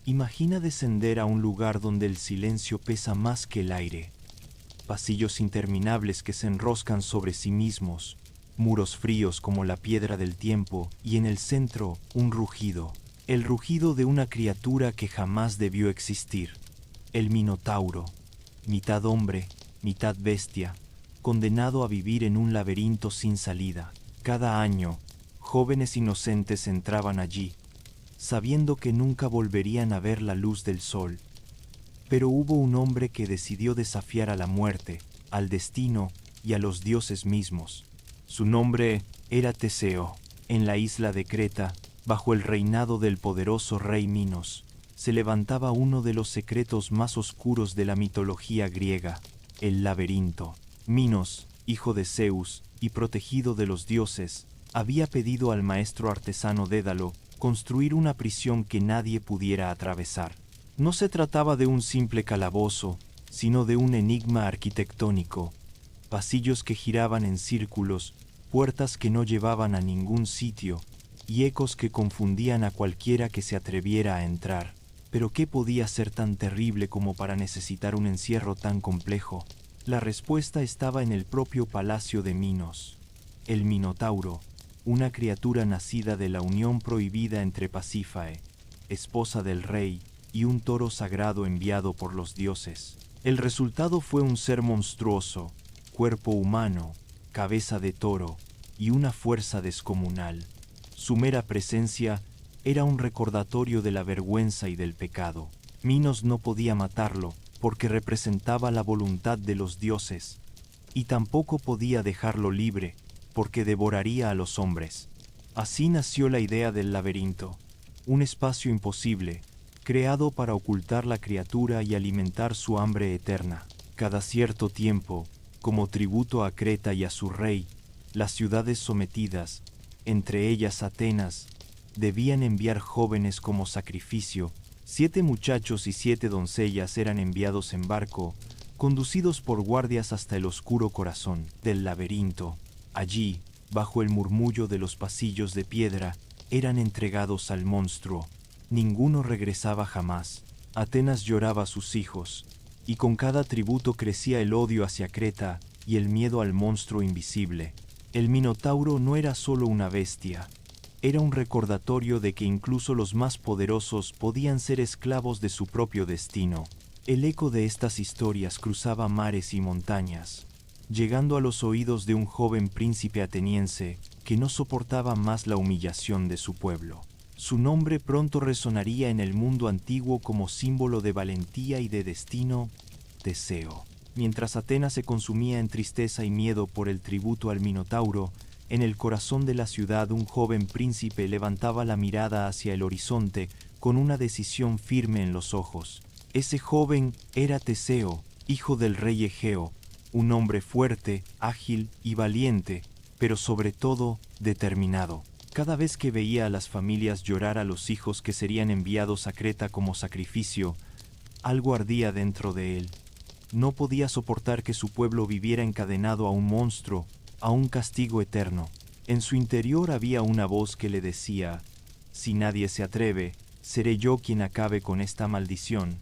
Imagina descender a un lugar donde el silencio pesa más que el aire. Pasillos interminables que se enroscan sobre sí mismos, muros fríos como la piedra del tiempo, y en el centro un rugido. El rugido de una criatura que jamás debió existir. El Minotauro, mitad hombre, mitad bestia, condenado a vivir en un laberinto sin salida. Cada año, jóvenes inocentes entraban allí, sabiendo que nunca volverían a ver la luz del sol. Pero hubo un hombre que decidió desafiar a la muerte, al destino y a los dioses mismos. Su nombre era Teseo. En la isla de Creta, bajo el reinado del poderoso rey Minos, se levantaba uno de los secretos más oscuros de la mitología griega, el laberinto. Minos, hijo de Zeus y protegido de los dioses, había pedido al maestro artesano Dédalo construir una prisión que nadie pudiera atravesar. No se trataba de un simple calabozo, sino de un enigma arquitectónico. Pasillos que giraban en círculos, puertas que no llevaban a ningún sitio, y ecos que confundían a cualquiera que se atreviera a entrar. Pero ¿qué podía ser tan terrible como para necesitar un encierro tan complejo? La respuesta estaba en el propio palacio de Minos. El Minotauro, una criatura nacida de la unión prohibida entre Pasífae, esposa del rey, y un toro sagrado enviado por los dioses. El resultado fue un ser monstruoso, cuerpo humano, cabeza de toro y una fuerza descomunal. Su mera presencia era un recordatorio de la vergüenza y del pecado. Minos no podía matarlo porque representaba la voluntad de los dioses, y tampoco podía dejarlo libre porque devoraría a los hombres. Así nació la idea del laberinto, un espacio imposible, creado para ocultar la criatura y alimentar su hambre eterna. Cada cierto tiempo, como tributo a Creta y a su rey, las ciudades sometidas, entre ellas Atenas, debían enviar jóvenes como sacrificio. 7 muchachos y 7 doncellas eran enviados en barco, conducidos por guardias hasta el oscuro corazón del laberinto. Allí, bajo el murmullo de los pasillos de piedra, eran entregados al monstruo. Ninguno regresaba jamás. Atenas lloraba a sus hijos, y con cada tributo crecía el odio hacia Creta y el miedo al monstruo invisible. El Minotauro no era solo una bestia, era un recordatorio de que incluso los más poderosos podían ser esclavos de su propio destino. El eco de estas historias cruzaba mares y montañas, llegando a los oídos de un joven príncipe ateniense que no soportaba más la humillación de su pueblo. Su nombre pronto resonaría en el mundo antiguo como símbolo de valentía y de destino: Teseo. Mientras Atenas se consumía en tristeza y miedo por el tributo al Minotauro, en el corazón de la ciudad un joven príncipe levantaba la mirada hacia el horizonte con una decisión firme en los ojos. Ese joven era Teseo, hijo del rey Egeo, un hombre fuerte, ágil y valiente, pero sobre todo determinado. Cada vez que veía a las familias llorar a los hijos que serían enviados a Creta como sacrificio, algo ardía dentro de él. No podía soportar que su pueblo viviera encadenado a un monstruo, a un castigo eterno. En su interior había una voz que le decía: si nadie se atreve, seré yo quien acabe con esta maldición.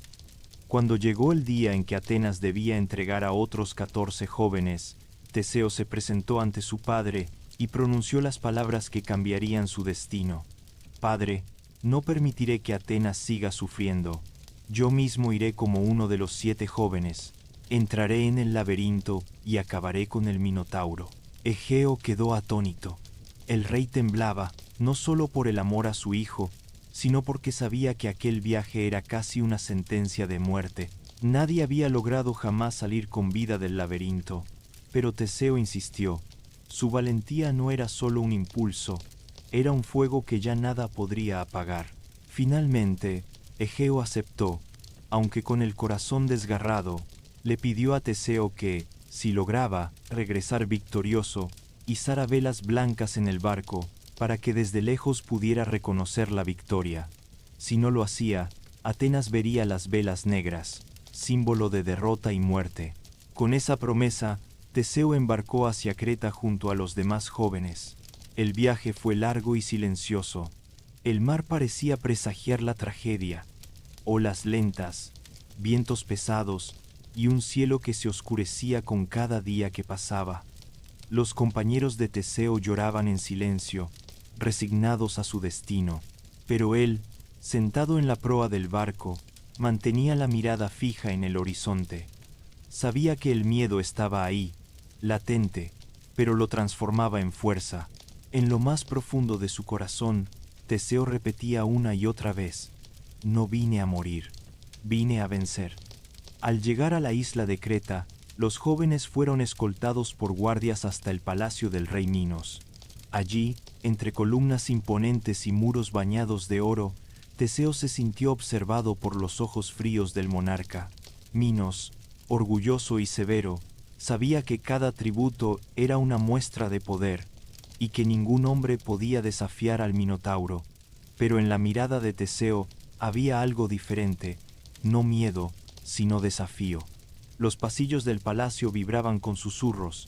Cuando llegó el día en que Atenas debía entregar a otros 14 jóvenes, Teseo se presentó ante su padre y pronunció las palabras que cambiarían su destino. Padre, no permitiré que Atenas siga sufriendo. Yo mismo iré como uno de los 7 jóvenes. Entraré en el laberinto y acabaré con el Minotauro. Egeo quedó atónito. El rey temblaba, no solo por el amor a su hijo, sino porque sabía que aquel viaje era casi una sentencia de muerte. Nadie había logrado jamás salir con vida del laberinto, pero Teseo insistió. Su valentía no era solo un impulso, era un fuego que ya nada podría apagar. Finalmente, Egeo aceptó, aunque con el corazón desgarrado. Le pidió a Teseo que, si lograba regresar victorioso, izara velas blancas en el barco, para que desde lejos pudiera reconocer la victoria. Si no lo hacía, Atenas vería las velas negras, símbolo de derrota y muerte. Con esa promesa, Teseo embarcó hacia Creta junto a los demás jóvenes. El viaje fue largo y silencioso. El mar parecía presagiar la tragedia. olas lentas, vientos pesados y un cielo que se oscurecía con cada día que pasaba. Los compañeros de Teseo lloraban en silencio, resignados a su destino, pero él, sentado en la proa del barco, mantenía la mirada fija en el horizonte. Sabía que el miedo estaba ahí, latente, pero lo transformaba en fuerza. En lo más profundo de su corazón, Teseo repetía una y otra vez: no vine a morir, vine a vencer. Al llegar a la isla de Creta, los jóvenes fueron escoltados por guardias hasta el palacio del rey Minos. Allí, entre columnas imponentes y muros bañados de oro, Teseo se sintió observado por los ojos fríos del monarca. Minos, orgulloso y severo, sabía que cada tributo era una muestra de poder, y que ningún hombre podía desafiar al Minotauro. Pero en la mirada de Teseo había algo diferente, no miedo, sino desafío. Los pasillos del palacio vibraban con susurros.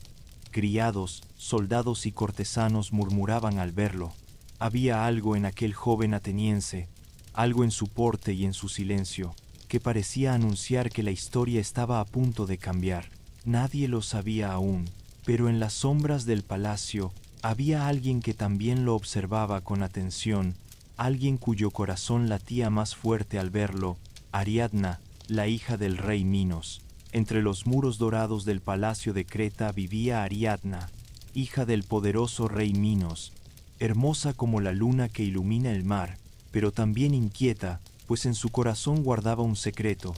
Criados, soldados y cortesanos murmuraban al verlo. Había algo en aquel joven ateniense, algo en su porte y en su silencio, que parecía anunciar que la historia estaba a punto de cambiar. Nadie lo sabía aún, pero en las sombras del palacio había alguien que también lo observaba con atención, alguien cuyo corazón latía más fuerte al verlo: Ariadna, la hija del rey Minos. Entre los muros dorados del palacio de Creta vivía Ariadna, hija del poderoso rey Minos, hermosa como la luna que ilumina el mar, pero también inquieta, pues en su corazón guardaba un secreto.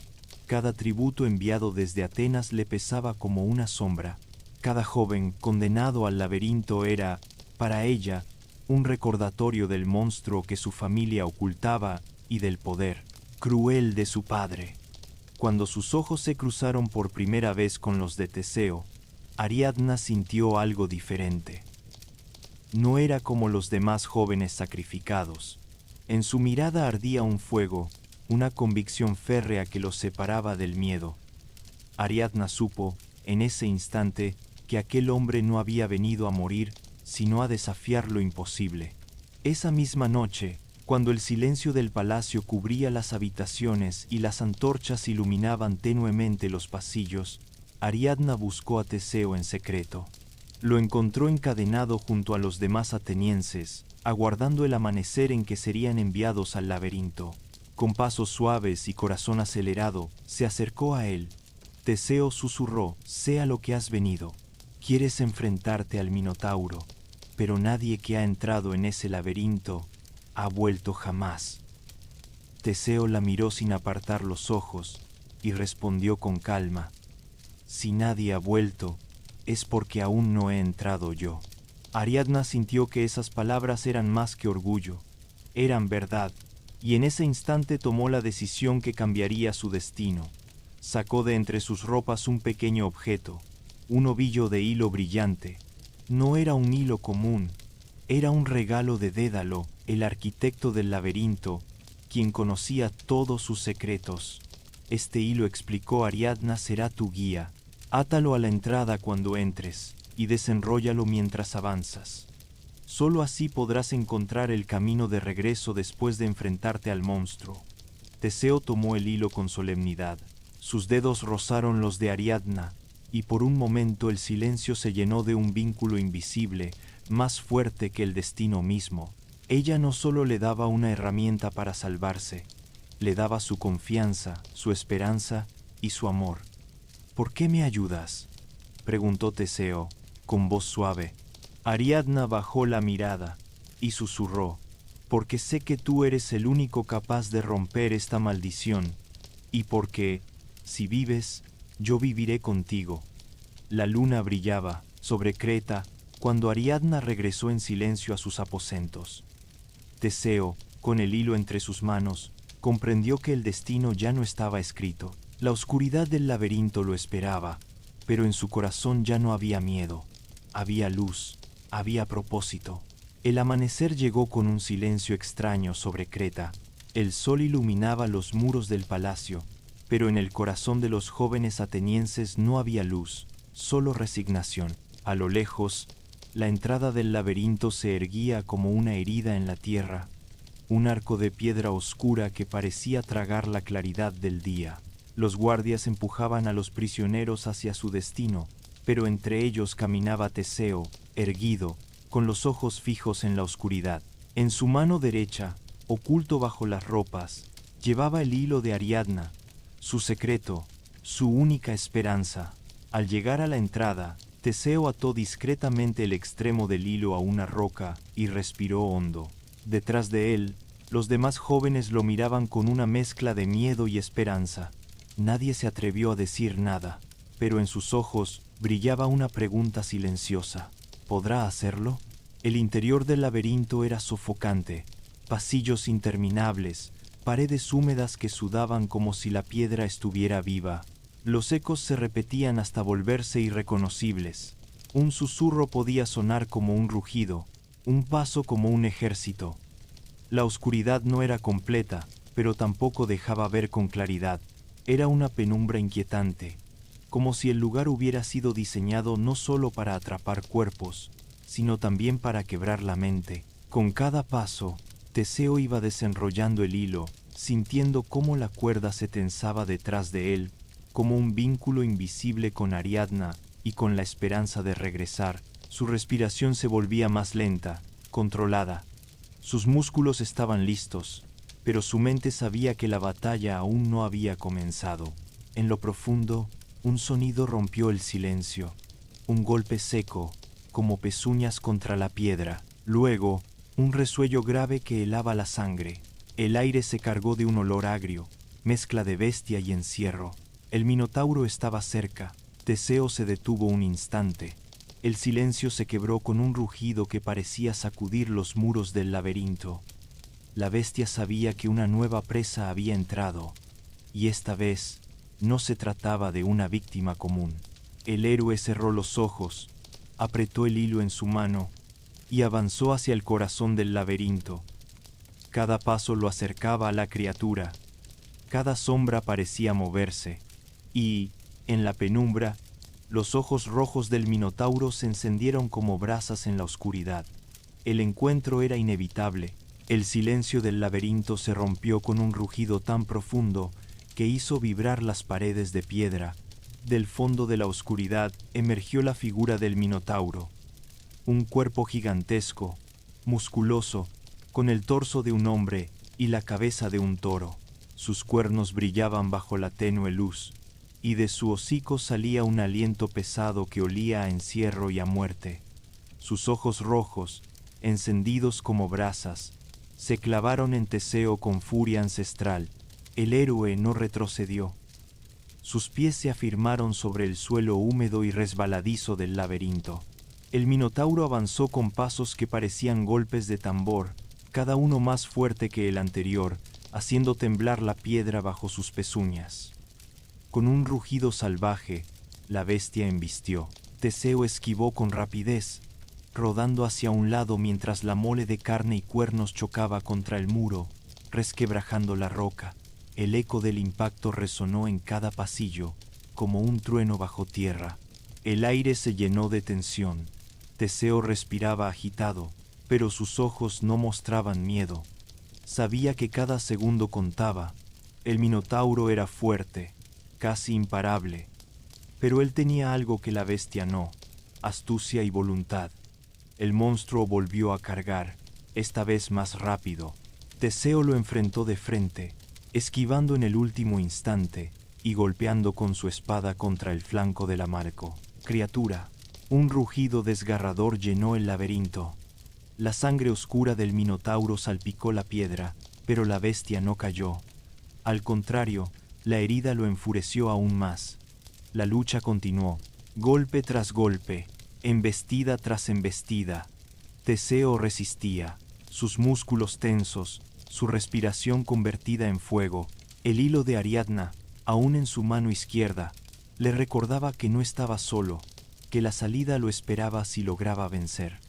Cada tributo enviado desde Atenas le pesaba como una sombra. Cada joven condenado al laberinto era, para ella, un recordatorio del monstruo que su familia ocultaba y del poder cruel de su padre. Cuando sus ojos se cruzaron por primera vez con los de Teseo, Ariadna sintió algo diferente. No era como los demás jóvenes sacrificados. En su mirada ardía un fuego, una convicción férrea que los separaba del miedo. Ariadna supo, en ese instante, que aquel hombre no había venido a morir, sino a desafiar lo imposible. Esa misma noche, cuando el silencio del palacio cubría las habitaciones y las antorchas iluminaban tenuemente los pasillos, Ariadna buscó a Teseo en secreto. Lo encontró encadenado junto a los demás atenienses, aguardando el amanecer en que serían enviados al laberinto. Con pasos suaves y corazón acelerado, se acercó a él. Teseo susurró: «Sé a lo que has venido. Quieres enfrentarte al Minotauro, pero nadie que ha entrado en ese laberinto ha vuelto jamás». Teseo la miró sin apartar los ojos y respondió con calma: «Si nadie ha vuelto, es porque aún no he entrado yo». Ariadna sintió que esas palabras eran más que orgullo, eran verdad, y en ese instante tomó la decisión que cambiaría su destino. Sacó de entre sus ropas un pequeño objeto, un ovillo de hilo brillante. No era un hilo común, era un regalo de Dédalo, el arquitecto del laberinto, quien conocía todos sus secretos. «Este hilo», explicó Ariadna, «será tu guía. Átalo a la entrada cuando entres y desenróllalo mientras avanzas. Solo así podrás encontrar el camino de regreso después de enfrentarte al monstruo». Teseo tomó el hilo con solemnidad. Sus dedos rozaron los de Ariadna, y por un momento el silencio se llenó de un vínculo invisible, más fuerte que el destino mismo. Ella no solo le daba una herramienta para salvarse, le daba su confianza, su esperanza y su amor. «¿Por qué me ayudas?», preguntó Teseo, con voz suave. Ariadna bajó la mirada y susurró: «Porque sé que tú eres el único capaz de romper esta maldición, y porque, si vives, yo viviré contigo». La luna brillaba sobre Creta cuando Ariadna regresó en silencio a sus aposentos. Teseo, con el hilo entre sus manos, comprendió que el destino ya no estaba escrito. La oscuridad del laberinto lo esperaba, pero en su corazón ya no había miedo. Había luz, había propósito. El amanecer llegó con un silencio extraño sobre Creta. El sol iluminaba los muros del palacio, pero en el corazón de los jóvenes atenienses no había luz, solo resignación. A lo lejos, la entrada del laberinto se erguía como una herida en la tierra, un arco de piedra oscura que parecía tragar la claridad del día. Los guardias empujaban a los prisioneros hacia su destino, pero entre ellos caminaba Teseo, erguido, con los ojos fijos en la oscuridad. En su mano derecha, oculto bajo las ropas, llevaba el hilo de Ariadna, su secreto, su única esperanza. Al llegar a la entrada, Teseo ató discretamente el extremo del hilo a una roca y respiró hondo. Detrás de él, los demás jóvenes lo miraban con una mezcla de miedo y esperanza. Nadie se atrevió a decir nada, pero en sus ojos brillaba una pregunta silenciosa. ¿Podrá hacerlo? El interior del laberinto era sofocante, pasillos interminables, paredes húmedas que sudaban como si la piedra estuviera viva. Los ecos se repetían hasta volverse irreconocibles. Un susurro podía sonar como un rugido, un paso como un ejército. La oscuridad no era completa, pero tampoco dejaba ver con claridad. Era una penumbra inquietante, como si el lugar hubiera sido diseñado no solo para atrapar cuerpos, sino también para quebrar la mente. Con cada paso, Teseo iba desenrollando el hilo, sintiendo cómo la cuerda se tensaba detrás de él, como un vínculo invisible con Ariadna y con la esperanza de regresar. Su respiración se volvía más lenta, controlada. Sus músculos estaban listos, pero su mente sabía que la batalla aún no había comenzado. En lo profundo, un sonido rompió el silencio, un golpe seco, como pezuñas contra la piedra. Luego, un resuello grave que helaba la sangre. El aire se cargó de un olor agrio, mezcla de bestia y encierro. El Minotauro estaba cerca. Teseo se detuvo un instante. El silencio se quebró con un rugido que parecía sacudir los muros del laberinto. La bestia sabía que una nueva presa había entrado, y esta vez no se trataba de una víctima común. El héroe cerró los ojos, apretó el hilo en su mano y avanzó hacia el corazón del laberinto. Cada paso lo acercaba a la criatura, cada sombra parecía moverse, y, en la penumbra, los ojos rojos del Minotauro se encendieron como brasas en la oscuridad. El encuentro era inevitable. El silencio del laberinto se rompió con un rugido tan profundo que hizo vibrar las paredes de piedra. Del fondo de la oscuridad emergió la figura del Minotauro. Un cuerpo gigantesco, musculoso, con el torso de un hombre y la cabeza de un toro. Sus cuernos brillaban bajo la tenue luz, y de su hocico salía un aliento pesado que olía a encierro y a muerte. Sus ojos rojos, encendidos como brasas, se clavaron en Teseo con furia ancestral. El héroe no retrocedió. Sus pies se afirmaron sobre el suelo húmedo y resbaladizo del laberinto. El Minotauro avanzó con pasos que parecían golpes de tambor, cada uno más fuerte que el anterior, haciendo temblar la piedra bajo sus pezuñas. Con un rugido salvaje, la bestia embistió. Teseo esquivó con rapidez, rodando hacia un lado mientras la mole de carne y cuernos chocaba contra el muro, resquebrajando la roca. El eco del impacto resonó en cada pasillo, como un trueno bajo tierra. El aire se llenó de tensión. Teseo respiraba agitado, pero sus ojos no mostraban miedo. Sabía que cada segundo contaba. El Minotauro era fuerte, casi imparable, pero él tenía algo que la bestia no: astucia y voluntad. El monstruo volvió a cargar, esta vez más rápido. Teseo lo enfrentó de frente, esquivando en el último instante y golpeando con su espada contra el flanco del amarco. Criatura. Un rugido desgarrador llenó el laberinto. La sangre oscura del Minotauro salpicó la piedra, pero la bestia no cayó. Al contrario, la herida lo enfureció aún más. La lucha continuó, golpe tras golpe, embestida tras embestida. Teseo resistía, sus músculos tensos, su respiración convertida en fuego. El hilo de Ariadna, aún en su mano izquierda, le recordaba que no estaba solo, que la salida lo esperaba si lograba vencer.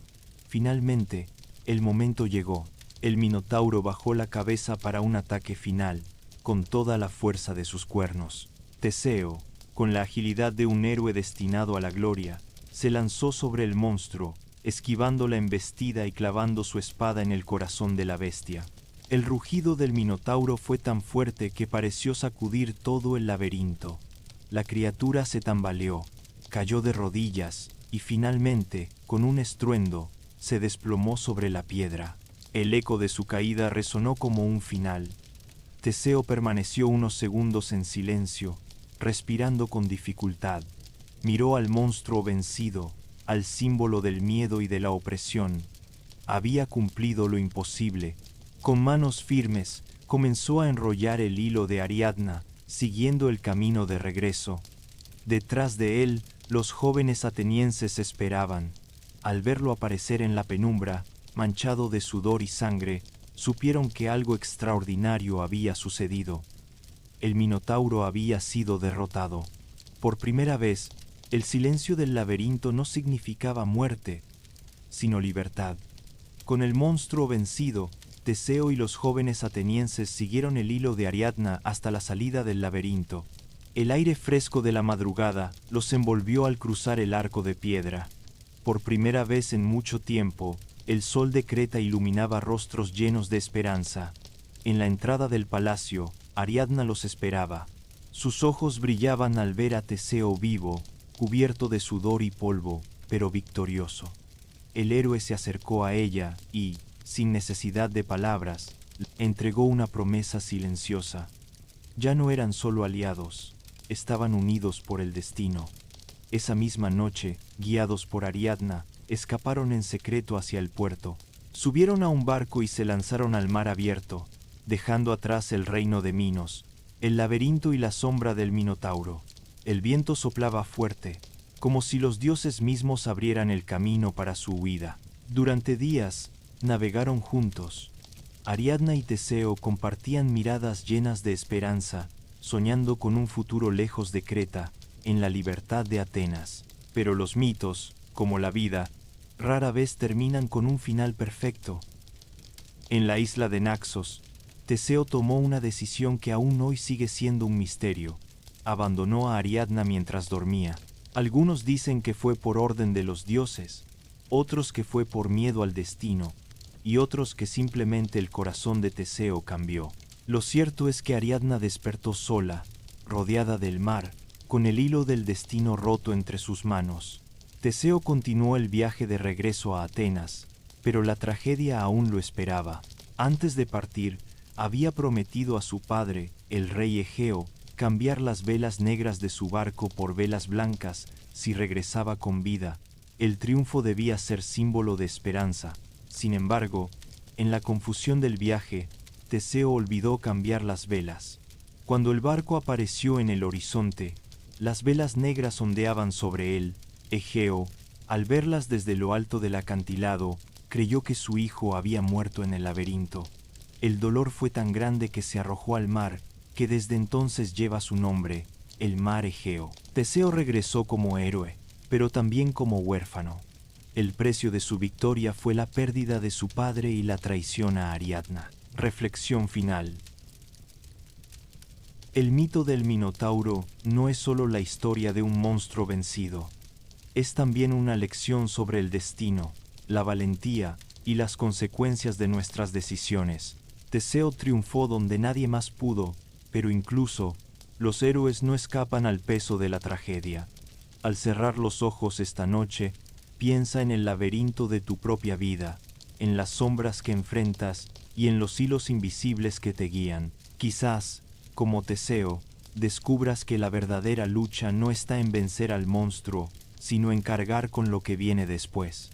Finalmente, el momento llegó. El Minotauro bajó la cabeza para un ataque final, con toda la fuerza de sus cuernos. Teseo, con la agilidad de un héroe destinado a la gloria, se lanzó sobre el monstruo, esquivando la embestida y clavando su espada en el corazón de la bestia. El rugido del Minotauro fue tan fuerte que pareció sacudir todo el laberinto. La criatura se tambaleó, cayó de rodillas, y finalmente, con un estruendo, se desplomó sobre la piedra. El eco de su caída resonó como un final. Teseo permaneció unos segundos en silencio, respirando con dificultad. Miró al monstruo vencido, al símbolo del miedo y de la opresión. Había cumplido lo imposible. Con manos firmes, comenzó a enrollar el hilo de Ariadna, siguiendo el camino de regreso. Detrás de él, los jóvenes atenienses esperaban. Al verlo aparecer en la penumbra, manchado de sudor y sangre, supieron que algo extraordinario había sucedido. El Minotauro había sido derrotado. Por primera vez, el silencio del laberinto no significaba muerte, sino libertad. Con el monstruo vencido, Teseo y los jóvenes atenienses siguieron el hilo de Ariadna hasta la salida del laberinto. El aire fresco de la madrugada los envolvió al cruzar el arco de piedra. Por primera vez en mucho tiempo, el sol de Creta iluminaba rostros llenos de esperanza. En la entrada del palacio, Ariadna los esperaba. Sus ojos brillaban al ver a Teseo vivo, cubierto de sudor y polvo, pero victorioso. El héroe se acercó a ella y, sin necesidad de palabras, entregó una promesa silenciosa. Ya no eran solo aliados, estaban unidos por el destino. Esa misma noche, guiados por Ariadna, escaparon en secreto hacia el puerto. Subieron a un barco y se lanzaron al mar abierto, dejando atrás el reino de Minos, el laberinto y la sombra del Minotauro. El viento soplaba fuerte, como si los dioses mismos abrieran el camino para su huida. Durante días, navegaron juntos. Ariadna y Teseo compartían miradas llenas de esperanza, soñando con un futuro lejos de Creta, en la libertad de Atenas. Pero los mitos, como la vida, rara vez terminan con un final perfecto. En la isla de Naxos, Teseo tomó una decisión que aún hoy sigue siendo un misterio. Abandonó a Ariadna mientras dormía. Algunos dicen que fue por orden de los dioses, otros que fue por miedo al destino, y otros que simplemente el corazón de Teseo cambió. Lo cierto es que Ariadna despertó sola, rodeada del mar, con el hilo del destino roto entre sus manos. Teseo continuó el viaje de regreso a Atenas, pero la tragedia aún lo esperaba. Antes de partir, había prometido a su padre, el rey Egeo, cambiar las velas negras de su barco por velas blancas si regresaba con vida. El triunfo debía ser símbolo de esperanza. Sin embargo, en la confusión del viaje, Teseo olvidó cambiar las velas. Cuando el barco apareció en el horizonte, las velas negras ondeaban sobre él. Egeo, al verlas desde lo alto del acantilado, creyó que su hijo había muerto en el laberinto. El dolor fue tan grande que se arrojó al mar, que desde entonces lleva su nombre, el mar Egeo. Teseo regresó como héroe, pero también como huérfano. El precio de su victoria fue la pérdida de su padre y la traición a Ariadna. Reflexión final. El mito del Minotauro no es solo la historia de un monstruo vencido. Es también una lección sobre el destino, la valentía y las consecuencias de nuestras decisiones. Teseo triunfó donde nadie más pudo, pero incluso los héroes no escapan al peso de la tragedia. Al cerrar los ojos esta noche, piensa en el laberinto de tu propia vida, en las sombras que enfrentas y en los hilos invisibles que te guían. Quizás, como Teseo, descubras que la verdadera lucha no está en vencer al monstruo, sino en cargar con lo que viene después.